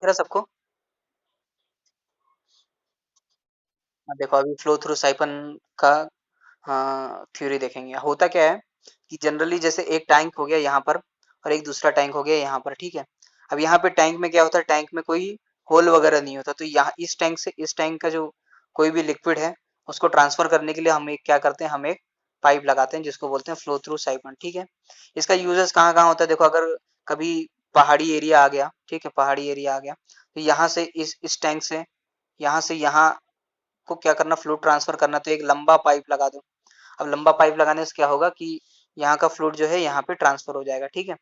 रहा सबको? देखो अभी फ्लो थ्रू साइफन का थ्योरी देखेंगे। होता क्या है कि जनरली जैसे एक टैंक हो गया यहाँ पर और एक दूसरा टैंक हो गया यहाँ पर, ठीक है। अब यहाँ पे टैंक में क्या होता है, टैंक में कोई होल वगैरह नहीं होता, तो यहाँ इस टैंक से इस टैंक का जो कोई भी लिक्विड है उसको ट्रांसफर करने के लिए हम एक क्या करते हैं, हम एक पाइप लगाते हैं जिसको बोलते हैं फ्लो थ्रू साइफन, ठीक है। इसका यूजेस कहाँ कहाँ होता है, देखो अगर कभी पहाड़ी एरिया आ गया, ठीक है, पहाड़ी एरिया आ गया तो यहाँ से इस टैंक से यहाँ को क्या करना, फ्लूइड ट्रांसफर करना, तो एक लंबा पाइप लगा दो। अब लंबा पाइप लगाने से क्या होगा कि यहाँ का फ्लूइड जो है यहाँ पे ट्रांसफर हो जाएगा, ठीक है,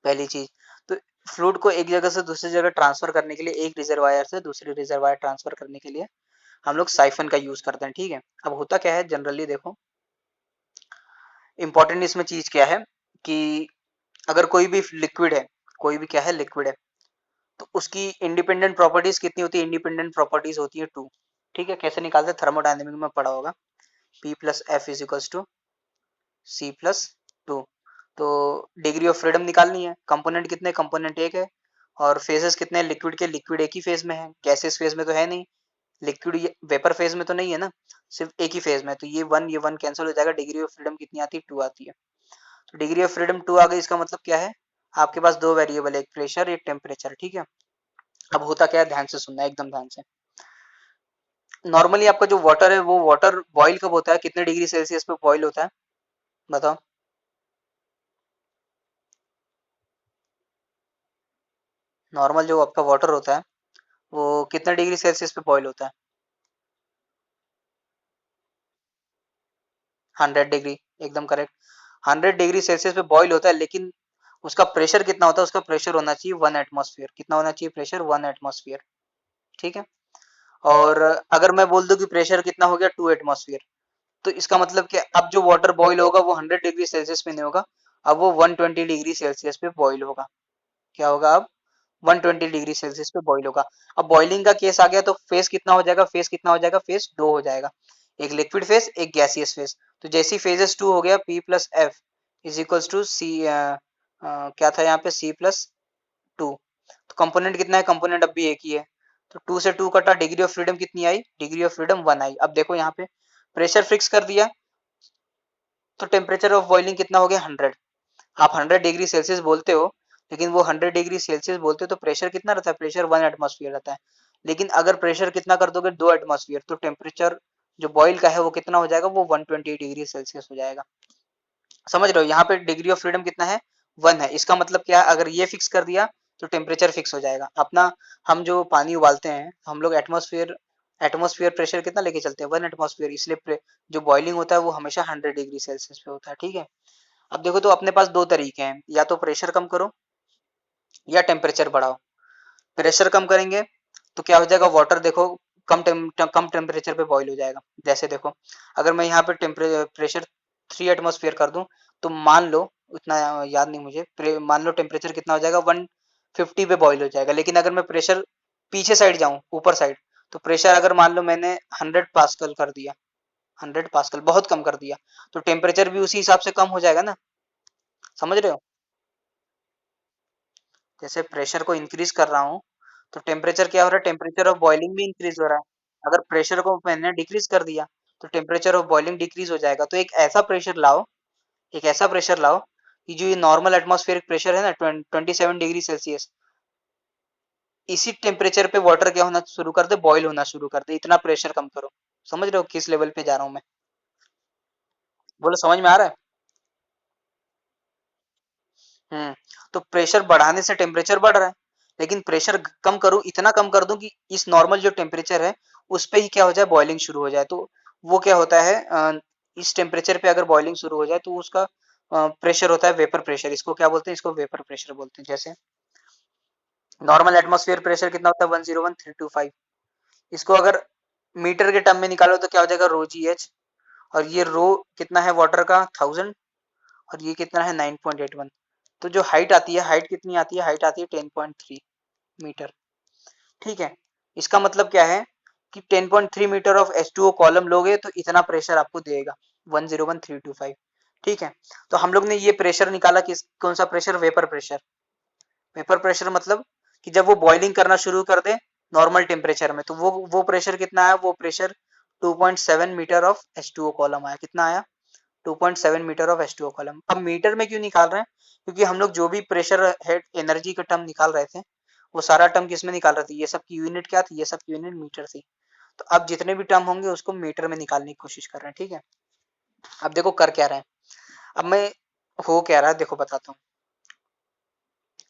पहली चीज। तो फ्लूइड को एक जगह से दूसरी जगह ट्रांसफर करने के लिए, एक रिजर्वायर से दूसरे रिजर्वायर ट्रांसफर करने के लिए हम लोग साइफन का यूज करते हैं, ठीक है। अब होता क्या है जनरली देखो, इंपॉर्टेंट इसमें चीज क्या है कि अगर कोई भी लिक्विड है, कोई भी क्या है लिक्विड है, तो उसकी इंडिपेंडेंट प्रॉपर्टीज कितनी होती है, इंडिपेंडेंट प्रॉपर्टीज होती है 2, ठीक है। कैसे निकालते हैं, थर्मोडायनेमिक में पढ़ा होगा, P plus F is equals to C plus two. तो डिग्री ऑफ फ्रीडम निकालनी है, कंपोनेंट कितने, कंपोनेंट एक है, और फेजेस कितने हैं लिक्विड के, लिक्विड एक ही फेज में है, गैसेस फेज में तो है नहीं, लिक्विड वेपर फेज में तो नहीं है ना, सिर्फ एक ही फेज में, तो ये वन कैंसिल हो जाएगा, डिग्री ऑफ फ्रीडम कितनी आती है, 2 आती है। तो डिग्री ऑफ फ्रीडम 2 आ गई, इसका मतलब क्या है, आपके पास दो वेरिएबल है, एक प्रेशर एक टेम्परेचर, ठीक है। अब होता क्या है, ध्यान से सुनना है, एकदम ध्यान से। नॉर्मली आपका जो वाटर है वो वाटर बॉईल कब होता है, कितने डिग्री सेल्सियस पे बॉईल होता है, बताओ। नॉर्मल जो आपका वाटर होता है वो कितने डिग्री सेल्सियस पे बॉईल होता है, 100 डिग्री, एकदम करेक्ट। 100 डिग्री सेल्सियस पे बॉईल होता है, लेकिन उसका प्रेशर कितना होता है, उसका प्रेशर होना चाहिए 1 एटमॉस्फेयर, कितना होना चाहिए प्रेशर, 1 एटमॉस्फेयर, ठीक है। और अगर मैं बोल दूं कि प्रेशर कितना हो गया, 2 एटमॉस्फेयर, तो इसका मतलब कि अब जो वाटर बॉईल होगा वो 100 डिग्री सेल्सियस पे नहीं होगा, अब वो 120 डिग्री सेल्सियस पे बॉईल होगा। क्या होगा अब, 120 डिग्री सेल्सियस पे बॉईल होगा। अब बॉइलिंग का केस आ गया तो फेस कितना हो जाएगा, फेस कितना हो जाएगा, फेस 2 हो जाएगा, एक लिक्विड फेस एक गैसियस फेस। तो जैसे ही फेजेस 2 हो गया, P plus F is equals to C, क्या था यहाँ पे, C+2। तो कंपोनेंट कितना है, कंपोनेंट अब भी एक ही है, तो 2 से 2 कटा, डिग्री ऑफ फ्रीडम कितनी आई, डिग्री ऑफ फ्रीडम 1 आई। अब देखो यहाँ पे प्रेशर फिक्स कर दिया, तो टेम्परेचर ऑफ बॉइलिंग कितना हो गया, 100। आप 100 डिग्री सेल्सियस बोलते हो, लेकिन वो 100 डिग्री सेल्सियस बोलते हो तो प्रेशर कितना रहता है, प्रेशर 1 एटमॉस्फेयर रहता है। लेकिन अगर प्रेशर कितना कर दोगे, 2 एटमॉस्फेयर, तो टेम्परेचर जो बॉइल का है वो कितना हो जाएगा, वो 120 डिग्री सेल्सियस हो जाएगा। समझ रहे हो, यहाँ पे डिग्री ऑफ फ्रीडम कितना है, 1 है। इसका मतलब क्या है, अगर ये फिक्स कर दिया तो टेम्परेचर फिक्स हो जाएगा अपना। हम जो पानी उबालते हैं हम लोग एटमॉस्फेयर, एटमॉस्फेयर प्रेशर कितना लेके चलते हैं, 1 एटमॉस्फेयर, इसलिए जो बॉइलिंग होता है वो हमेशा 100 डिग्री सेल्सियस पे होता है, ठीक है। अब देखो तो अपने पास दो तरीके हैं, या तो प्रेशर कम करो या टेम्परेचर बढ़ाओ। प्रेशर कम करेंगे तो क्या हो जाएगा, वाटर देखो कम टेम्परेचर पे बॉईल हो जाएगा। जैसे देखो अगर मैं यहाँ पे प्रेशर 3 एटमॉस्फेयर कर दूं, तो मान लो, उतना याद नहीं मुझे, मान लो टेम्परेचर कितना हो जाएगा, 150 पे बॉईल हो जाएगा। लेकिन अगर मैं प्रेशर पीछे साइड जाऊं, ऊपर साइड, तो प्रेशर अगर मान लो मैंने 100 पास्कल कर दिया, 100 पास्कल बहुत कम कर दिया, तो टेम्परेचर भी उसी हिसाब से कम हो जाएगा ना। समझ रहे हो, जैसे प्रेशर को इंक्रीज कर रहा हूँ तो टेम्परेचर क्या हो रहा है, टेम्परेचर ऑफ बॉइलिंग भी इंक्रीज हो रहा है। अगर प्रेशर को मैंने डिक्रीज कर दिया तो टेम्परेचर ऑफ बॉइलिंग डिक्रीज हो जाएगा। तो एक ऐसा प्रेशर लाओ, एक ऐसा प्रेशर लाओ कि जो ये नॉर्मल एटमॉस्फेरिक प्रेशर है ना, 27 डिग्री सेल्सियस, इसी टेम्परेचर पे वाटर क्या होना शुरू कर दे, बॉईल होना शुरू कर दे। इतना प्रेशर कम करो। समझ रहे हो किस लेवल पे जा रहा हूँ मैं, बोलो समझ में आ रहा है। हम्म। तो प्रेशर बढ़ाने से टेम्परेचर बढ़ रहा है, लेकिन प्रेशर कम करूं, इतना कम कर दूं कि इस नॉर्मल जो टेम्परेचर है उस पे ही क्या हो जाए, बॉइलिंग शुरू हो जाए। तो वो क्या होता है, इस टेम्परेचर पे अगर बॉइलिंग शुरू हो जाए तो उसका प्रेशर होता है वेपर प्रेशर। इसको क्या बोलते हैं, इसको वेपर प्रेशर बोलते हैं। जैसे नॉर्मल एटमॉस्फेयर प्रेशर कितना होता है, 101,325। इसको अगर मीटर के टर्म में निकालो तो क्या हो जाएगा, रो जी एच। और ये रो कितना है वाटर का, 1000, और ये कितना है 9.81। तो जो हाइट आती है, हाइट कितनी आती है, हाइट आती है 10.3 मीटर, ठीक है। इसका मतलब क्या है कि 10.3 मीटर ऑफ H2O कॉलम लोगे तो इतना प्रेशर आपको देगा, 101,325, ठीक है। तो हम लोग ने ये प्रेशर निकाला, किस कौन सा pressure, vapour pressure. Vapour pressure मतलब कि जब वो बॉइलिंग करना शुरू कर दे नॉर्मल टेम्परेचर में, तो वो प्रेशर कितना आया, वो pressure 2.7 metre of H2O column आया। कितना आया? 2.7 मीटर ऑफ H2O कॉलम। अब मीटर में क्यों निकाल रहे हैं? क्योंकि हम लोग जो भी प्रेशर हेड एनर्जी का टर्म निकाल रहे थे, वो सारा टर्म किस में निकाल रहे थे? ये सब की यूनिट क्या थी? ये सब की यूनिट मीटर थी। तो अब जितने भी टर्म होंगे उसको मीटर में निकालने की कोशिश कर रहे हैं, ठीक है। अब देखो कर क्या रहे हैं, अब मैं हो क्या रहा है देखो बताता हूँ।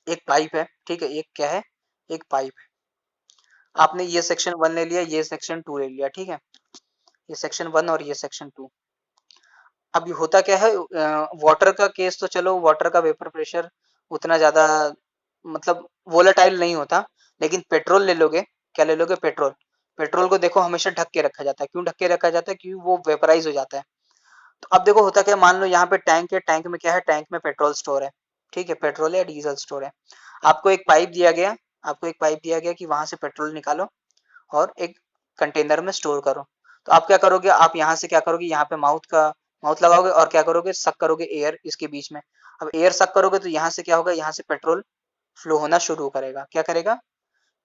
एक पाइप है, ठीक है, एक क्या है, एक पाइप है। आपने ये सेक्शन 1 ले लिया, ये सेक्शन 2 ले लिया, ठीक है, ये सेक्शन 1 और ये सेक्शन 2। अब ये होता क्या है, वाटर का केस तो चलो, वाटर का वेपर प्रेशर उतना ज्यादा मतलब वोलेटाइल नहीं होता, लेकिन पेट्रोल ले लोगे, क्या ले लोगे? पेट्रोल। पेट्रोल को देखो हमेशा ढक के रखा जाता है। क्यों ढक के रखा जाता है? क्योंकि वो वेपराइज हो जाता है। तो अब देखो होता क्या, मान लो यहाँ पे टैंक है, टैंक में क्या है, टैंक में पेट्रोल स्टोर है, ठीक है, पेट्रोल या डीजल स्टोर है। आपको एक पाइप दिया गया, आपको एक पाइप दिया गया कि वहां से पेट्रोल निकालो और एक कंटेनर में स्टोर करो। तो आप क्या करोगे, आप यहाँ से क्या करोगे, यहाँ पे माउथ लगाओगे और क्या करोगे, सक करोगे एयर इसके बीच में। अब एयर सक करोगे तो यहाँ से क्या होगा, यहाँ से पेट्रोल फ्लो होना शुरू करेगा। क्या करेगा?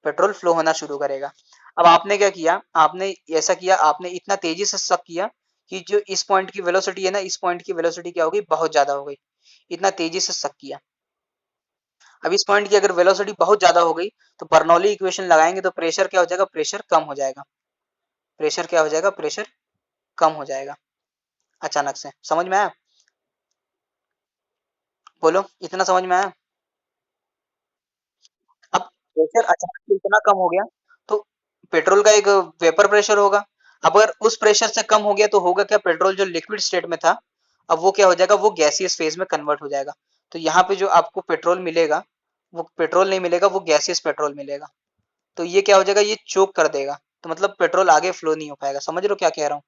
पेट्रोल फ्लो होना शुरू करेगा। अब आपने क्या किया, आपने ऐसा किया, आपने इतना तेजी से सक किया कि जो इस पॉइंट की वेलोसिटी है ना, इस पॉइंट की वेलोसिटी क्या हो गई, बहुत ज्यादा हो गई। इतना तेजी से सक किया। अब इस पॉइंट की अगर वेलोसिटी बहुत ज्यादा हो गई, तो बर्नौली इक्वेशन लगाएंगे तो प्रेशर क्या हो जाएगा, प्रेशर कम हो जाएगा। प्रेशर क्या हो जाएगा, प्रेशर कम हो जाएगा अचानक से। समझ में आया? बोलो, इतना समझ में आया? अब प्रेशर अचानक से इतना कम हो गया, तो पेट्रोल का एक वेपर प्रेशर होगा। अब अगर उस प्रेशर से कम हो गया तो होगा क्या, पेट्रोल जो लिक्विड स्टेट में था, अब वो क्या हो जाएगा, वो गैसियस फेज में कन्वर्ट हो जाएगा। तो यहाँ पे जो आपको पेट्रोल मिलेगा, वो पेट्रोल नहीं मिलेगा, वो गैसियस पेट्रोल मिलेगा। तो ये क्या हो जाएगा, ये चोक कर देगा। तो मतलब पेट्रोल आगे फ्लो नहीं हो पाएगा। समझ रहे हो क्या कह रहा हूँ?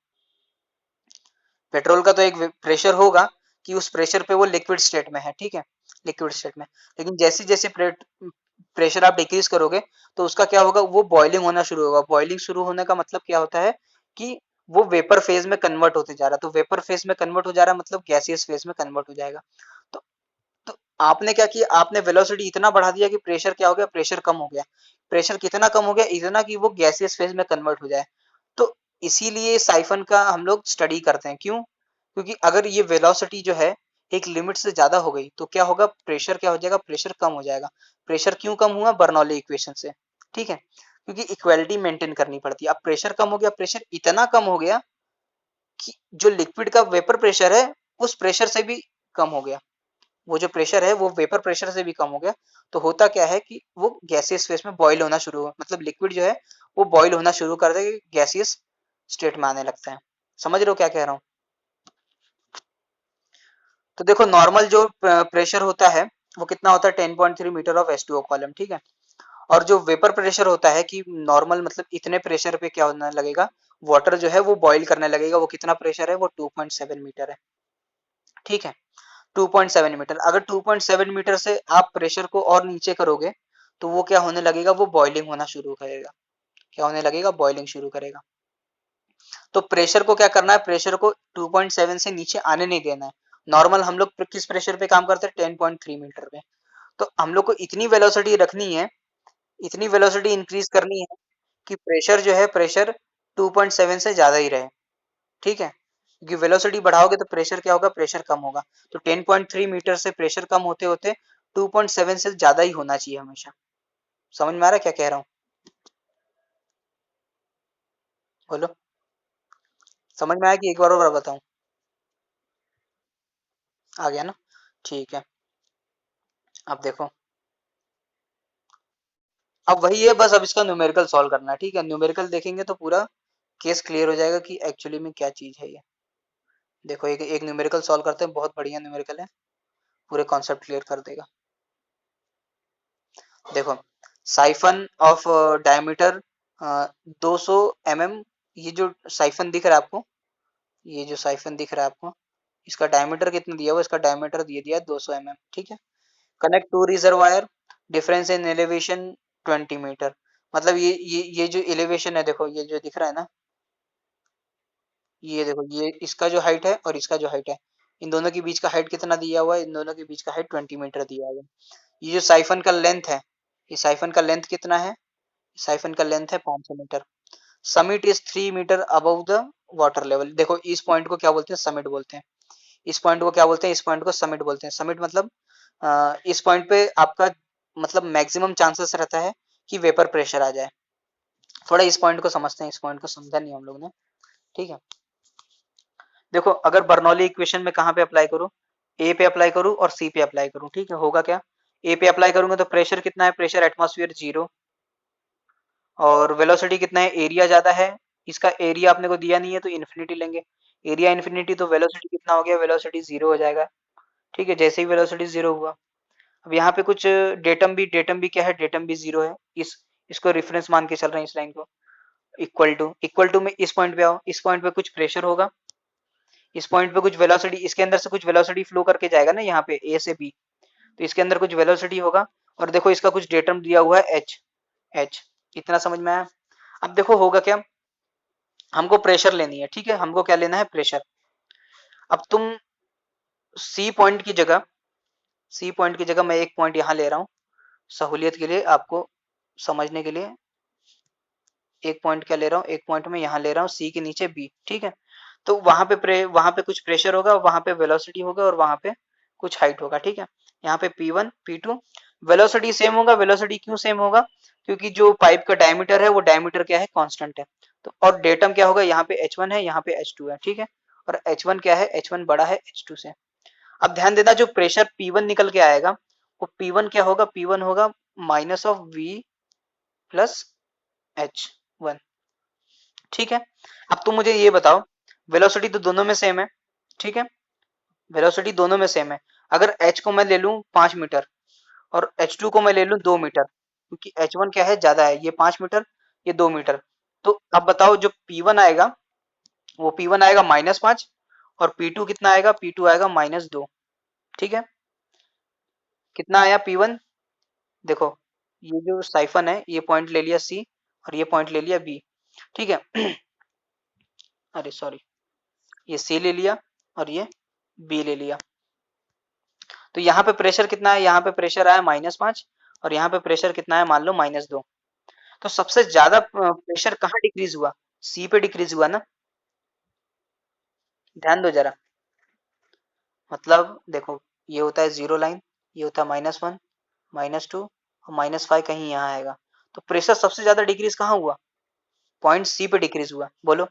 पेट्रोल का तो एक प्रेशर होगा कि उस प्रेशर पे वो लिक्विड स्टेट में है, ठीक है, लिक्विड स्टेट में। लेकिन जैसे जैसे प्रेशर आप डिक्रीज करोगे, तो उसका क्या होगा, वो बॉइलिंग होना शुरू होगा। बॉइलिंग शुरू होने का मतलब क्या होता है कि वो वेपर फेज में कन्वर्ट होते जा रहा है। तो वेपर फेज में कन्वर्ट हो जा रहा है मतलब गैसियस फेज में कन्वर्ट हो जाएगा। तो तो आपने क्या किया, आपने वेलोसिटी इतना बढ़ा दिया कि प्रेशर क्या हो गया, प्रेशर कम हो गया। प्रेशर कितना कम हो गया, इतना कि वो गैसियस फेज में कन्वर्ट हो जाए। तो इसीलिए साइफन का हम लोग स्टडी करते हैं। क्यों? क्योंकि अगर ये वेलोसिटी जो है एक लिमिट से ज्यादा हो गई, तो क्या होगा, प्रेशर क्या हो जाएगा, प्रेशर कम हो जाएगा। प्रेशर क्यों कम हुआ, बर्नौली इक्वेशन से, ठीक है, क्योंकि इक्वालिटी मेंटेन करनी पड़ती है। अब प्रेशर कम हो गया, प्रेशर इतना कम हो गया कि जो लिक्विड का वेपर प्रेशर है, उस प्रेशर से भी कम हो गया। वो जो प्रेशर है वो वेपर प्रेशर से भी कम हो गया। तो होता क्या है कि वो गैसियस फेस में बॉईल होना शुरू हो, मतलब लिक्विड जो है वो बॉईल होना शुरू कर दे, गैसियस स्टेट में आने लगता है। समझ रहे हो क्या कह रहा हूँ? तो देखो नॉर्मल जो प्रेशर होता है वो कितना होता है, 10.3 मीटर ऑफ H2O कॉलम, ठीक है। और जो वेपर प्रेशर होता है कि नॉर्मल मतलब इतने प्रेशर पे क्या होने लगेगा, वाटर जो है वो बॉईल करने लगेगा। वो कितना प्रेशर है, वो 2.7 मीटर है, ठीक है, 2.7 मीटर। अगर 2.7 मीटर से आप प्रेशर को और नीचे करोगे, तो वो क्या होने लगेगा, वो बॉइलिंग होना शुरू करेगा। क्या होने लगेगा, बॉइलिंग शुरू करेगा। तो प्रेशर को क्या करना है, प्रेशर को 2.7 से नीचे आने नहीं देना है। नॉर्मल हम लोग किस प्रेशर पे काम करते हैं, 10.3 मीटर पे। तो हम लोग को इतनी वेलोसिटी रखनी है, इतनी वेलोसिटी इंक्रीज करनी है कि प्रेशर जो है, प्रेशर 2.7 से ज्यादा ही रहे, ठीक है। क्योंकि वेलोसिटी बढ़ाओगे तो प्रेशर क्या होगा, प्रेशर कम होगा। तो 10.3 मीटर से प्रेशर कम होते होते 2.7 से ज्यादा ही होना चाहिए हमेशा। समझ में आ रहा है क्या कह रहा हूँ? बोलो, समझ में आया कि एक बार और बताऊं? आ गया ना? ठीक है। अब देखो, अब वही है बस, अब इसका न्यूमेरिकल सॉल्व करना है, ठीक है। न्यूमेरिकल देखेंगे तो पूरा केस क्लियर हो जाएगा कि एक्चुअली में क्या चीज है ये। देखो एक एक न्यूमेरिकल सॉल्व करते हैं, बहुत बढ़िया न्यूमेरिकल है, पूरे कॉन्सेप्ट क्लियर कर देगा। देखो, साइफन ऑफ डायमीटर 200 mm, ये जो साइफन दिख रहा है आपको, ये जो साइफन दिख रहा है आपको, इसका डायमीटर कितना दिया हुआ, इसका डायमीटर दे दिया है 200 mm, ठीक है। Connect to reservoir, difference in elevation 20 metre. मतलब ये जो एलिवेशन है, देखो ये जो दिख रहा है ना, ये देखो, ये इसका जो हाइट है और इसका जो हाइट है, इन दोनों के बीच का हाइट कितना दिया हुआ है, इन दोनों के बीच का हाइट 20 मीटर दिया हुआ है। ये जो साइफन का लेंथ है, इस साइफन का लेंथ कितना है? साइफन का लेंथ है 500 metre. Summit is 3 metre above the water level. देखो इस पॉइंट को क्या बोलते हैं? समिट बोलते हैं। इस पॉइंट को क्या बोलते हैं? इस पॉइंट को समिट बोलते हैं। समिट मतलब इस पॉइंट पे आपका मतलब मैक्सिमम चांसेस रहता है कि वेपर प्रेशर आ जाए। थोड़ा इस पॉइंट को समझते हैं, इस पॉइंट को समझा नहीं हम लोग ने, ठीक है। देखो अगर बर्नौली इक्वेशन में कहाँ पे अप्लाई करूँ? ए पे अप्लाई करूँ और सी पे अप्लाई करूँ, ठीक है। होगा क्या? ए पे अप्लाई करूंगा तो प्रेशर कितना है? Pressure atmosphere 0। और वेलोसिटी कितना है? एरिया ज्यादा है। इसका एरिया अपने को दिया नहीं है तो इन्फिनिटी लेंगे। एरिया इन्फिनिटी तो वेलोसिटी कितना हो गया? वेलोसिटी 0 हो जाएगा, ठीक है। जैसे ही वेलोसिटी 0 हुआ, अब यहाँ पे कुछ डेटम भी क्या है? डेटम भी 0 है। इसको रेफरेंस मान के चल रहे हैं इस लाइन को। इक्वल टू में इस पॉइंट पे आओ, इस पॉइंट पे कुछ प्रेशर होगा, इस पॉइंट पे कुछ वेलोसिटी, इसके अंदर से कुछ वेलोसिटी फ्लो करके जाएगा ना यहाँ पे ए से बी, तो इसके अंदर कुछ वेलोसिटी होगा। और देखो इसका कुछ डेटम दिया हुआ है एच। एच इतना समझ में आया? अब देखो होगा क्या, हमको प्रेशर लेनी है, ठीक है। हमको क्या लेना है? प्रेशर। अब तुम सी पॉइंट की जगह, सी पॉइंट की जगह मैं एक पॉइंट यहाँ ले रहा हूँ सहूलियत के लिए, आपको समझने के लिए। एक पॉइंट क्या ले रहा हूँ? एक पॉइंट में यहाँ ले रहा हूँ सी के नीचे बी, ठीक है। तो वहां पे कुछ प्रेशर होगा, वहां पे वेलोसिटी होगा और वहां पे कुछ हाइट होगा, ठीक है। यहाँ पे P1 P2 वेलोसिटी सेम होगा। वेलोसिटी क्यों सेम होगा? क्योंकि जो पाइप का डायमीटर है वो डायमीटर क्या है? कांस्टेंट है। तो और डेटम क्या होगा? यहाँ पे H1 है, यहाँ पे H2 है, ठीक है। और H1 क्या है? H1 बड़ा है H2 से। अब ध्यान देना, जो प्रेशर P1 निकल के आएगा वो P1 क्या होगा? P1 होगा minus of V plus H1, ठीक है। अब तुम मुझे ये बताओ, वेलोसिटी तो दोनों में सेम है, ठीक है। वेलोसिटी दोनों में सेम है। अगर h को मैं ले लूं 5 मीटर और h2 को मैं ले लूं 2 मीटर, क्योंकि h1 क्या है? ज्यादा है, ये 5 मीटर, ये 2 मीटर। तो अब बताओ जो P1 आएगा वो P1 आएगा -5 और P2 कितना आएगा? P2 आएगा -2, ठीक है। कितना आया P1? देखो ये जो साइफन है ये पॉइंट ले लिया C और ये पॉइंट ले लिया B, ठीक है। अरे सॉरी, ये C ले लिया और ये B ले लिया। तो यहाँ पे प्रेशर कितना है? यहाँ पे प्रेशर आया -5 और यहाँ पे प्रेशर कितना है? मान लो -2। तो सबसे ज्यादा प्रेशर कहाँ डिक्रीज हुआ? सी पे डिक्रीज हुआ ना। ध्यान दो जरा, मतलब देखो ये होता है 0 लाइन, ये होता है -1 -2 और -5 कहीं यहाँ आएगा। तो प्रेशर सबसे ज्यादा डिक्रीज कहाँ हुआ? पॉइंट सी पे डिक्रीज हुआ, बोलो।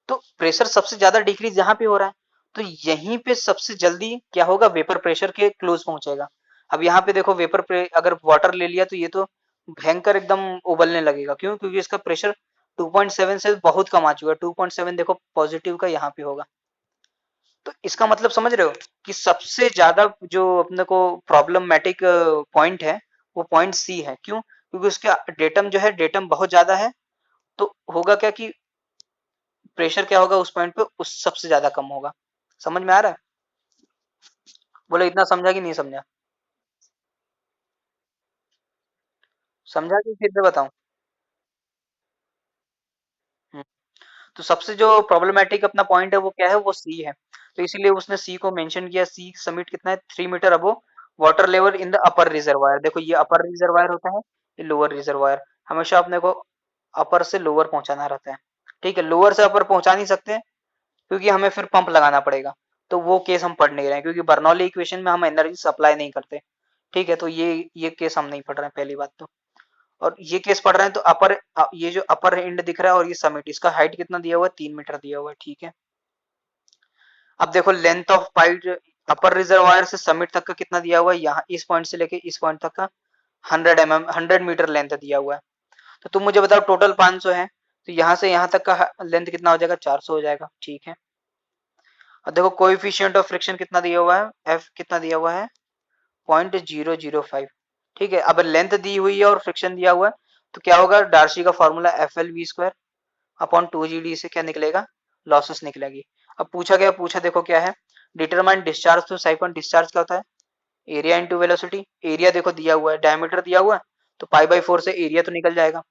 तो प्रेशर सबसे ज्यादा डिक्रीज यहाँ पे हो रहा है, तो यहीं पे सबसे जल्दी क्या होगा? वेपर प्रेशर के क्लोज पहुंचेगा। अब यहाँ पे देखो अगर वाटर ले लिया तो ये तो भयंकर एकदम उबलने लगेगा। क्यों? क्योंकि इसका प्रेशर 2.7 से बहुत कम आ चुका है। 2.7 देखो पॉजिटिव का यहाँ पे होगा। तो इसका मतलब समझ रहे हो कि सबसे ज्यादा जो अपने को प्रॉब्लमेटिक पॉइंट है वो पॉइंट सी है। क्यों? क्योंकि उसका डेटम जो है, डेटम बहुत ज्यादा है। तो होगा क्या कि प्रेशर क्या होगा उस पॉइंट पे? उस सबसे ज्यादा कम होगा। समझ में आ रहा है? बोले इतना समझा कि नहीं समझा? समझा कि फिर से बताऊं? हम्म, तो सबसे जो प्रॉब्लमेटिक अपना पॉइंट है वो क्या है? वो सी है। तो इसीलिए उसने सी को मेंशन किया। सी समिट कितना है? 3 metre above water level in the upper reservoir. देखो ये अपर रिजर्वायर होता है, ये लोअर रिजर्वायर। हमेशा अपने को अपर से लोअर पहुंचाना रहता है, ठीक है। लोअर से अपर पहुंचा नहीं सकते क्योंकि हमें फिर पंप लगाना पड़ेगा। तो वो केस हम पढ़ नहीं रहे हैं, क्योंकि बर्नौली इक्वेशन में हम एनर्जी सप्लाई नहीं करते, ठीक है। तो ये केस हम नहीं पढ़ रहे हैं, पहली बात तो। और ये केस पढ़ रहे हैं तो ये जो अपर एंड दिख रहा है और ये समिट, इसका हाइट कितना दिया हुआ है? 3 मीटर दिया हुआ है, ठीक है। अब देखो length of pipe upper reservoir से समिट तक का कितना दिया हुआ है? यहाँ इस पॉइंट से लेके इस पॉइंट तक का 100 मीटर लेंथ दिया हुआ है। तो तुम मुझे बताओ, टोटल 500 है, तो यहाँ से यहाँ तक का लेंथ कितना हो जाएगा? 400 हो जाएगा, ठीक है। और देखो कोएफिशिएंट ऑफ फ्रिक्शन कितना दिया हुआ है? एफ कितना दिया हुआ है? 0.005, ठीक है। अब लेंथ दी हुई है और फ्रिक्शन दिया हुआ है, तो क्या होगा? डार्सी का formula FL V² upon 2GD से क्या निकलेगा? लॉसेस निकलेगी। अब पूछा गया, पूछा देखो क्या है? Determine discharge through siphon. Discharge क्या होता है? Area into velocity. एरिया देखो दिया हुआ है, डायमीटर दिया हुआ है, तो π/4 से एरिया तो निकल जाएगा।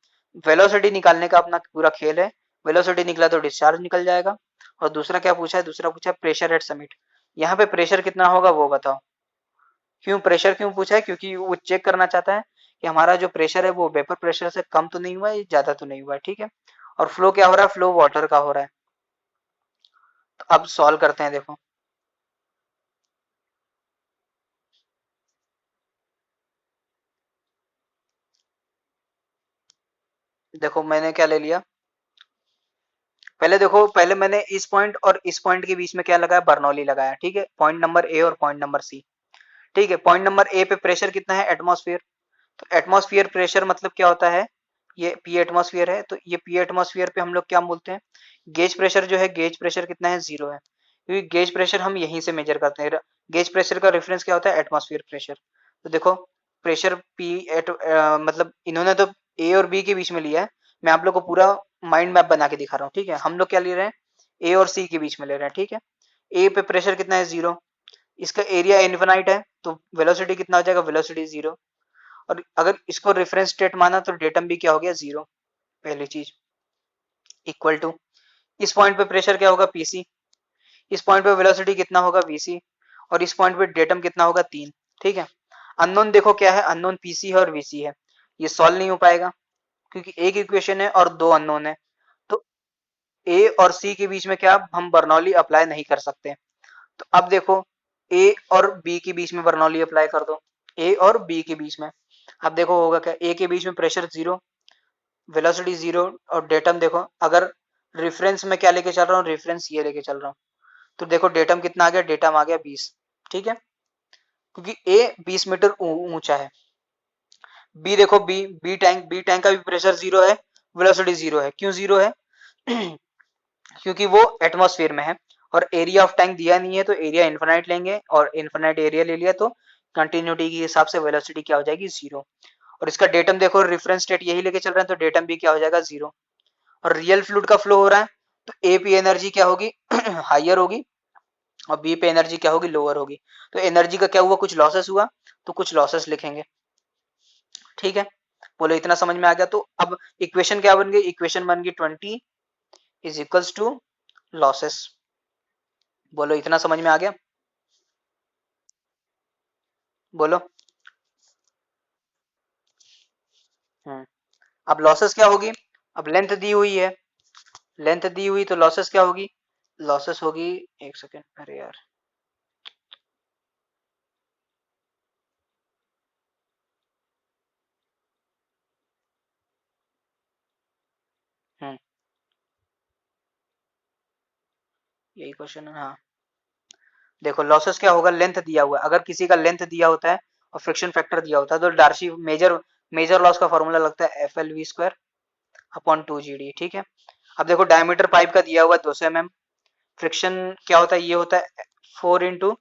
वेलोसिटी निकालने का अपना पूरा खेल है। वेलोसिटी निकला तो डिस्चार्ज निकल जाएगा। और दूसरा क्या पूछा है? दूसरा पूछा है प्रेशर एट समिट। यहाँ पे प्रेशर कितना होगा वो बताओ। क्यों प्रेशर क्यों पूछा है? क्योंकि वो चेक करना चाहता है कि हमारा जो प्रेशर है वो वेपर प्रेशर से कम तो नहीं हुआ है, ज्यादा तो नहीं हुआ है, ठीक है। और फ्लो क्या हो रहा है? फ्लो वाटर का हो रहा है। तो अब सॉल्व करते हैं, देखो। देखो मैंने क्या ले लिया, पहले देखो, पहले मैंने इस पॉइंट और इस पॉइंट के बीच में क्या लगाया? बर्नौली लगाया, ठीक है। पॉइंट नंबर ए और पॉइंट नंबर सी, ठीक है। पॉइंट नंबर ए पे प्रेशर कितना है? एटमॉस्फेयर। तो एटमॉस्फेयर प्रेशर मतलब क्या होता है? ये पी एटमॉस्फेयर है, तो ये पी एटमॉस्फेयर पे हम लोग क्या बोलते हैं? गेज प्रेशर जो है, गेज प्रेशर कितना है? 0 है, क्योंकि गेज प्रेशर हम यहीं से मेजर करते हैं। गेज प्रेशर का रेफरेंस क्या होता है? Atmosphere pressure. तो देखो, प्रेशर पी एट मतलब इन्होंने तो ए और बी के बीच में लिया है, मैं आप लोग को पूरा माइंड मैप बना के दिखा रहा हूँ, ठीक है। हम लोग क्या ले रहे हैं? ए और सी के बीच में ले रहे हैं, ठीक है। ए पे प्रेशर कितना है? 0। इसका एरिया इनफिनाइट है, तो वेलोसिटी कितना हो जाएगा? वेलोसिटी 0। और अगर इसको रेफरेंस स्टेट माना तो डेटम भी क्या हो गया? 0। पहली चीज इक्वल टू, इस पॉइंट पे प्रेशर क्या होगा? पीसी। इस पॉइंट पे वेलोसिटी कितना होगा? वीसी। और इस पॉइंट पे डेटम कितना होगा? 3, ठीक है। अननोन देखो क्या है? अननोन पीसी है और वीसी है, ये सॉल्व नहीं हो पाएगा क्योंकि एक इक्वेशन है और दो अननोन है। तो ए और सी के बीच में क्या हम बर्नौली अप्लाई नहीं कर सकते? तो अब देखो, ए और बी के बीच में बर्नौली अप्लाई कर दो, ए और बी के बीच में। अब देखो होगा क्या? ए के बीच में प्रेशर 0, वेलोसिटी 0, और डेटम देखो, अगर रेफरेंस में क्या लेके चल रहा हूँ? रेफरेंस ये लेके चल रहा हूँ, तो देखो डेटम कितना आ गया? डेटम आ गया 20, ठीक है, क्योंकि ए 20 मीटर ऊंचा है। बी देखो, बी टैंक का भी प्रेशर 0 है, वेलोसिटी 0 है। क्यों 0 है? क्योंकि वो एटमॉस्फेयर में है, और एरिया ऑफ टैंक दिया नहीं है, तो एरिया इन्फिनाइट लेंगे, और इन्फिनाइट एरिया ले लिया तो कंटिन्यूटी के हिसाब से वेलोसिटी क्या हो जाएगी? 0। और इसका डेटम देखो, रेफरेंस स्टेट यही लेके चल रहे हैं, तो डेटम भी क्या हो जाएगा? 0। और रियल फ्लूइड का फ्लो हो रहा है, तो ए पे एनर्जी क्या होगी? हाइयर होगी, और बी पे एनर्जी क्या होगी? लोअर होगी। तो एनर्जी का क्या हुआ? कुछ लॉसेस हुआ, तो कुछ लॉसेस लिखेंगे, ठीक है। बोलो इतना समझ में आ गया? तो अब इक्वेशन क्या बन गई? इक्वेशन बन गई 20 इज इक्वल्स टू लॉसेस। बोलो इतना समझ में आ गया? बोलो। हम्म। अब लॉसेस क्या होगी? अब लेंथ दी हुई है, लेंथ दी हुई, तो लॉसेस क्या होगी? लॉसेस होगी, एक सेकेंड, अरे यार। हम्म, यही क्वेश्चन है, हाँ। देखो लॉसेस क्या होगा? लेंथ दिया हुआ है, अगर किसी का लेंथ दिया होता है और फ्रिक्शन फैक्टर दिया होता है, तो डार्सी मेजर मेजर लॉस का फॉर्मूला लगता है F L V square upon 2 G D, ठीक है। अब देखो डायमीटर पाइप का दिया हुआ है 200 mm, फ्रिक्शन क्या होता है? ये होता है 4 into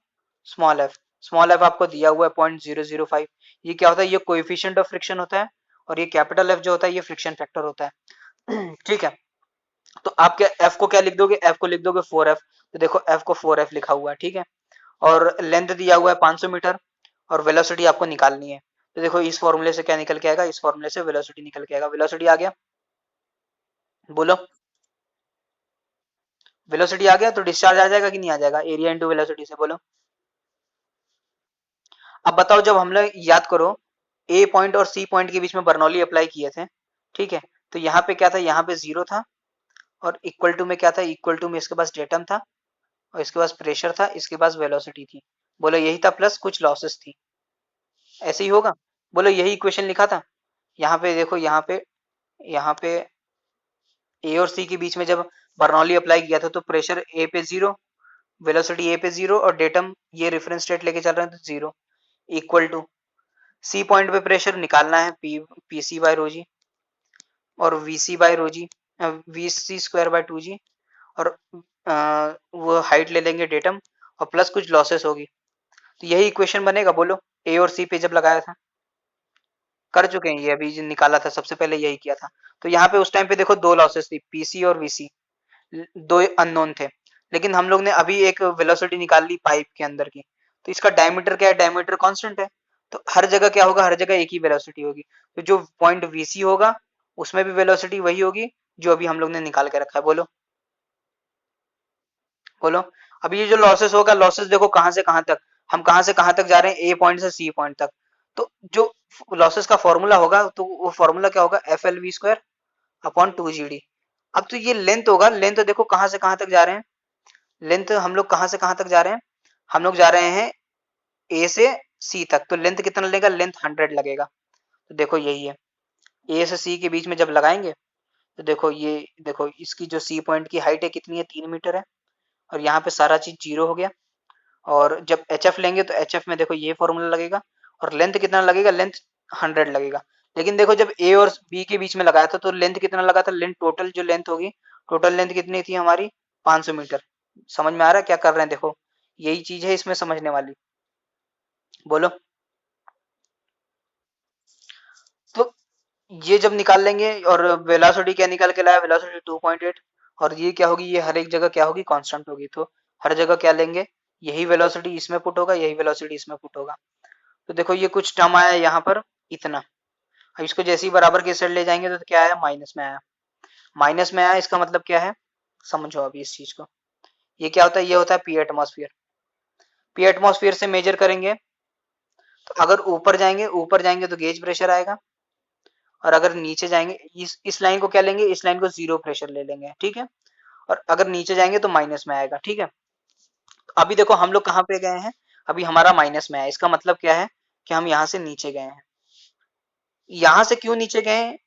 small F. Small F आपको दिया हुआ है 0.005। ये क्या होता है? ये कोएफिशिएंट ऑफ फ्रिक्शन होता है, और ये कैपिटल एफ जो होता है ये फ्रिक्शन फैक्टर होता है। ठीक है। तो आप क्या एफ को क्या लिख दोगे? एफ को लिख दोगे 4F। तो देखो एफ को 4F लिखा हुआ है, ठीक है। और लेंथ दिया हुआ है 500 मीटर, और वेलोसिटी आपको निकालनी है। तो देखो इस फॉर्मूले से क्या निकल के आएगा? इस फॉर्मूले से वेलोसिटी निकल के आएगा। वेलोसिटी आ गया? बोलो। वेलोसिटी आ गया, तो डिस्चार्ज आ जाएगा कि नहीं आ जाएगा? एरिया इंटू वेलोसिटी से, बोलो। अब बताओ, जब हम लोग याद करो, ए पॉइंट और सी पॉइंट के बीच में बर्नौली अप्लाई किए थे, ठीक है। तो यहाँ पे क्या था? यहाँ पे 0 था, और इक्वल टू में क्या था? इक्वल टू में इसके पास डेटम था, और इसके पास प्रेशर था, इसके पास वेलोसिटी थी। बोलो यही था, प्लस कुछ लॉसेस थी। ऐसे ही होगा? बोलो यही इक्वेशन लिखा था। यहाँ पे देखो, यहाँ पे ए और सी के बीच में जब बर्नौली अप्लाई किया था, तो प्रेशर ए पे 0, वेलोसिटी ए पे 0, और डेटम ये रेफरेंस स्टेट लेके चल रहे हैं, तो 0। इक्वल टू सी पॉइंट पे प्रेशर निकालना है, P C by rho G, और V C by rho G, V C square by 2 G, और वो हाइट ले लेंगे डेटम, और प्लस कुछ लॉसेस होगी। तो यही इक्वेशन बनेगा, बोलो। ए और सी पे जब लगाया था, कर चुके हैं ये, अभी जो निकाला था सबसे पहले यही किया था। तो यहाँ पे उस टाइम पे देखो दो लॉसेस थी, पीसी और वीसी, दो अननोन थे। लेकिन हम लोग ने अभी एक वेलोसिटी निकाल ली पाइप के अंदर की, तो इसका डायमीटर क्या है? डायमीटर कांस्टेंट है, तो हर जगह क्या होगा? हर जगह एक ही वेलोसिटी होगी। तो जो पॉइंट वीसी होगा उसमें भी वेलोसिटी वही होगी जो अभी हम लोग ने निकाल के रखा है। बोलो। बोलो। अब ये जो लॉसेस होगा, लॉसेस देखो कहां से कहां तक? हम कहाँ से कहाँ तक जा रहे हैं, ए पॉइंट से सी पॉइंट तक। तो जो लॉसेस का फॉर्मूला होगा, तो वो फॉर्मूला क्या होगा, F L V square upon 2 GD। अब तो ये लेंथ होगा, लेंथ देखो कहाँ से कहाँ तक जा रहे हैं, लेंथ हम लोग कहाँ से कहाँ तक जा रहे हैं, हम लोग जा रहे हैं ए से सी तक, तो लेंथ कितना लगेगा, लेंथ 100 लगेगा। तो देखो यही है, ए से सी के बीच में जब लगाएंगे तो देखो ये, देखो इसकी जो सी पॉइंट की हाइट है कितनी है, 3 मीटर है, और यहाँ पे सारा चीज जीरो हो गया। और जब एच एफ लेंगे तो एच एफ में देखो ये फॉर्मूला लगेगा, और लेंथ कितना लगेगा, लेंथ 100 लगेगा। लेकिन देखो जब ए और बी के बीच में लगाया था तो लेंथ कितना लगा था, लेंथ टोटल जो लेंथ होगी, टोटल लेंथ कितनी थी हमारी, 500 मीटर। समझ में आ रहा है क्या कर रहे हैं, देखो यही चीज है इसमें समझने वाली। बोलो। तो ये जब निकाल लेंगे, और वेलोसिटी क्या निकाल के लाया, वेलोसिटी 2.8, और ये क्या होगी, ये हर एक जगह क्या होगी, कांस्टेंट होगी। तो हर जगह क्या लेंगे, यही वेलोसिटी इसमें पुट होगा, यही वेलोसिटी इसमें पुट होगा। तो देखो ये कुछ टर्म आया यहाँ पर इतना, अब इसको जैसे ही बराबर के साइड ले जाएंगे तो क्या आया, माइनस में आया। माइनस में आया, इसका मतलब क्या है, समझो अभी इस चीज को। ये क्या होता है, ये होता है पी एटमॉस्फेयर। पी एटमॉस्फेयर से मेजर करेंगे, तो अगर ऊपर जाएंगे तो गेज प्रेशर आएगा, और अगर नीचे जाएंगे, इस लाइन को क्या लेंगे, इस लाइन को जीरो प्रेशर ले लेंगे, ठीक है। और अगर नीचे जाएंगे तो माइनस में आएगा, ठीक है। तो अभी देखो हम लोग कहाँ पे गए हैं, अभी हमारा माइनस में है, इसका मतलब क्या है कि हम यहाँ से नीचे गए हैं। यहाँ से क्यों नीचे गए हैं,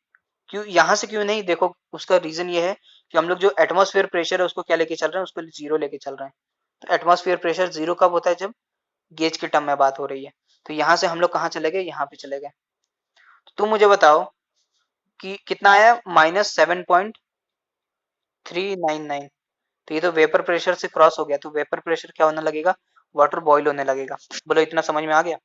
क्यों यहाँ से क्यों नहीं, देखो उसका रीजन ये है कि हम लोग जो एटमॉस्फेयर प्रेशर है उसको क्या लेके चल रहे हैं, उसको जीरो लेके चल रहे हैं। तो एटमॉस्फेयर प्रेशर जीरो कब होता है, जब गेज के टर्म में बात हो रही है। तो यहाँ से हम लोग कहाँ चले गए, यहाँ पे चले गए। तो तुम मुझे बताओ कि कितना आया, -7.399। तो ये तो वेपर प्रेशर से क्रॉस हो गया, तो वेपर प्रेशर क्या होने लगेगा, वाटर बॉईल होने लगेगा। बोलो इतना समझ में आ गया।